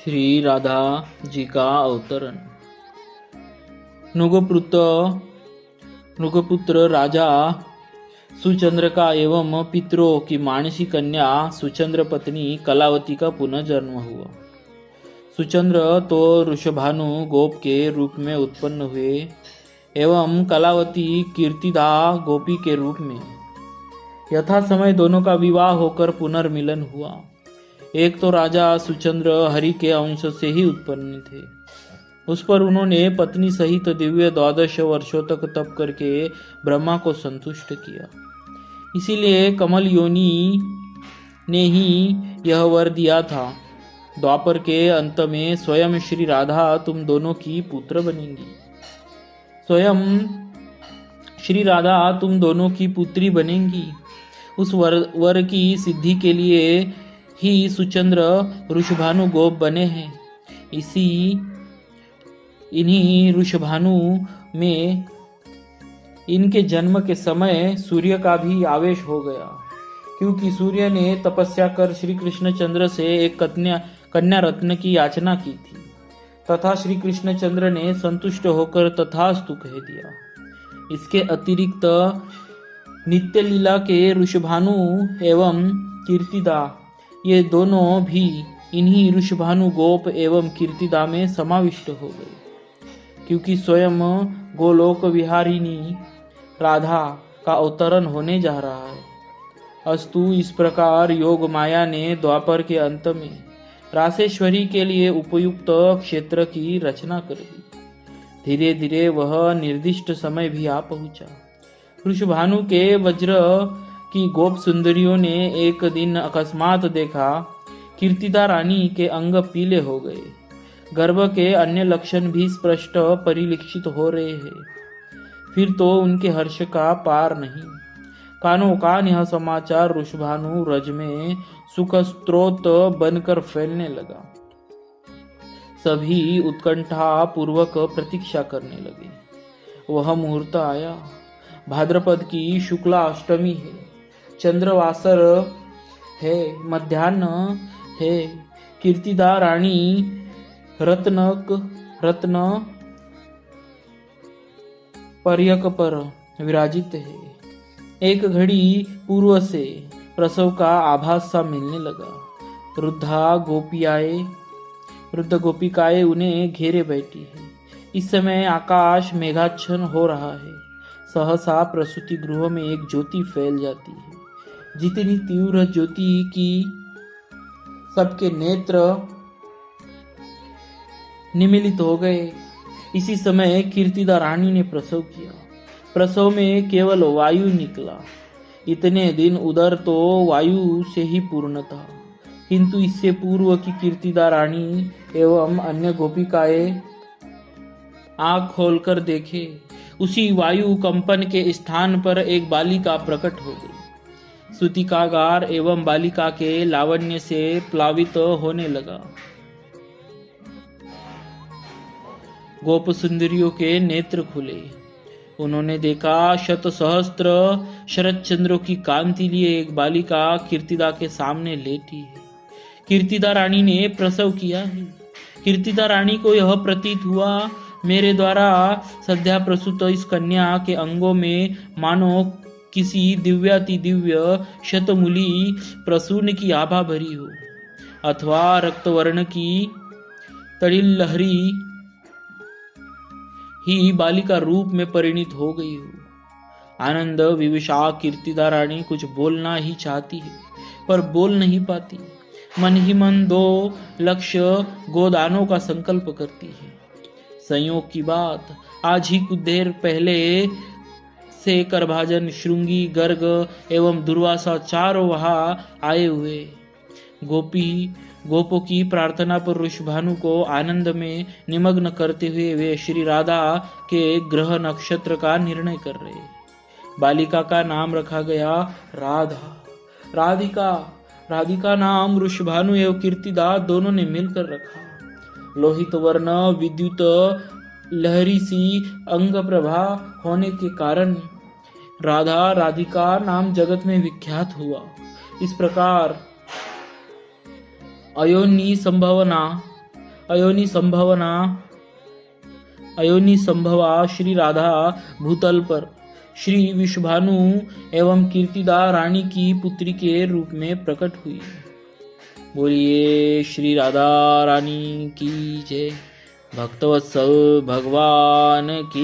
श्री राधा जी का अवतरण। नृगपुत्र राजा सुचंद्र का एवं पितरों की मानसी कन्या सुचंद्र पत्नी कलावती का पुनः जन्म हुआ। सुचंद्र तो ऋषभानु गोप के रूप में उत्पन्न हुए एवं कलावती कीर्तिदा गोपी के रूप में। यथा समय दोनों का विवाह होकर पुनर्मिलन हुआ। एक तो राजा सुचंद्र हरि के अंश से ही उत्पन्न थे। उस पर उन्होंने पत्नी सहित दिव्य 12 वर्षों तक तप करके ब्रह्मा को संतुष्ट किया। इसीलिए कमल योनि ने ही यह वर दिया था, द्वापर के अंत में स्वयं श्री राधा तुम दोनों की पुत्र बनेंगी। स्वयं श्री राधा तुम दोनों की पुत्री बनेंगी। उस वर की सिद्धि के लिए ही सुचंद्र ऋषभानु गोप बने हैं। इन्हीं ऋषभानु में इनके जन्म के समय सूर्य का भी आवेश हो गया, क्योंकि सूर्य ने तपस्या कर श्री कृष्णचंद्र से एक कन्या रत्न की याचना की थी, तथा श्री कृष्णचंद्र ने संतुष्ट होकर तथास्तु कह दिया। इसके अतिरिक्त नित्य लीला के ऋषभानु एवं कीर्तिदा ये दोनों भी इन्हीं ऋषभानु गोप एवं कीर्तिदा में समाविष्ट हो गए, क्योंकि स्वयं गोलोक विहारिणी राधा का अवतरण होने जा रहा है। अस्तु, इस प्रकार योग माया ने द्वापर के अंत में रासेश्वरी के लिए उपयुक्त क्षेत्र की रचना कर दी। धीरे धीरे वह निर्दिष्ट समय भी आ पहुंचा। ऋषभानु के वज्र की गोप सुंदरियों ने एक दिन अकस्मात देखा कीर्तिदा रानी के अंग पीले हो गए। गर्भ के अन्य लक्षण भी स्पष्ट परिलक्षित हो रहे हैं। फिर तो उनके हर्ष का पार नहीं। कानों कान यह समाचार ऋषभानु रज में सुख स्रोत बनकर फैलने लगा। सभी उत्कंठा पूर्वक प्रतीक्षा करने लगे। वह मुहूर्त आया। भाद्रपद की शुक्ला अष्टमी है, चंद्रवासर है, मध्याह्न है। कीर्तिदा रानी रत्न पर्यक पर विराजित है। एक घड़ी पूर्व से प्रसव का आभास सा मिलने लगा। वृद्ध गोपिकाएं उन्हें घेरे बैठी है। इस समय आकाश मेघाच्छन्न हो रहा है। सहसा प्रसूति गृह में एक ज्योति फैल जाती है। जितनी तीव्र ज्योति की सबके नेत्र निमीलित हो गए। इसी समय कीर्तिदा रानी ने प्रसव किया। प्रसव में केवल वायु निकला। इतने दिन उदर तो वायु से ही पूर्ण था, किंतु इससे पूर्व की कीर्तिदा रानी एवं अन्य गोपिकाएं आँख खोलकर देखे, उसी वायु कंपन के स्थान पर एक बालिका प्रकट हो गई। सूतिकागार एवं बालिका के लावण्य से प्लावित होने लगा। गोप सुंदरियों के नेत्र खुले। उन्होंने देखा शत सहस्त्र शरद चंद्रों की कांति लिए एक बालिका कीर्तिदा के सामने लेटी है। कीर्तिदा रानी ने प्रसव किया है। कीर्तिदा रानी को यह प्रतीत हुआ, मेरे द्वारा सद्या प्रसूत इस कन्या के अंगों में मानो किसी दिव्याति दिव्य शतमूली प्रसून की आभा भरी हो, अथवा रक्तवर्ण की तड़िल लहरी ही बालिका रूप में परिणित हो गई हो। आनंद विवशा कीर्तिदा रानी कुछ बोलना ही चाहती है, पर बोल नहीं पाती। मन ही मन 2 लक्ष गोदानों का संकल्प करती है। संयोग की बात, आज ही कुछ देर पहले से करभाजन, श्रृंगी, गर्ग एवं दुर्वासा चारों वहां आए हुए। गोपों की प्रार्थना पर ऋषभानु को आनंद में निमग्न करते हुए वे श्री राधा के ग्रह नक्षत्र का निर्णय कर रहे। बालिका का नाम रखा गया राधिका नाम ऋषभानु एवं कीर्तिदा दोनों ने मिलकर रखा। लोहित वर्ण विद्युत लहरी सी अंग प्रभा होने के कारण राधिका नाम जगत में विख्यात हुआ। इस प्रकार अयोनि संभावना अयोनि संभवा श्री राधा भूतल पर श्री विश्वभानु एवं कीर्तिदा रानी की पुत्री के रूप में प्रकट हुई। बोलिए श्री राधा रानी की जय। भक्तवत्सल भगवान की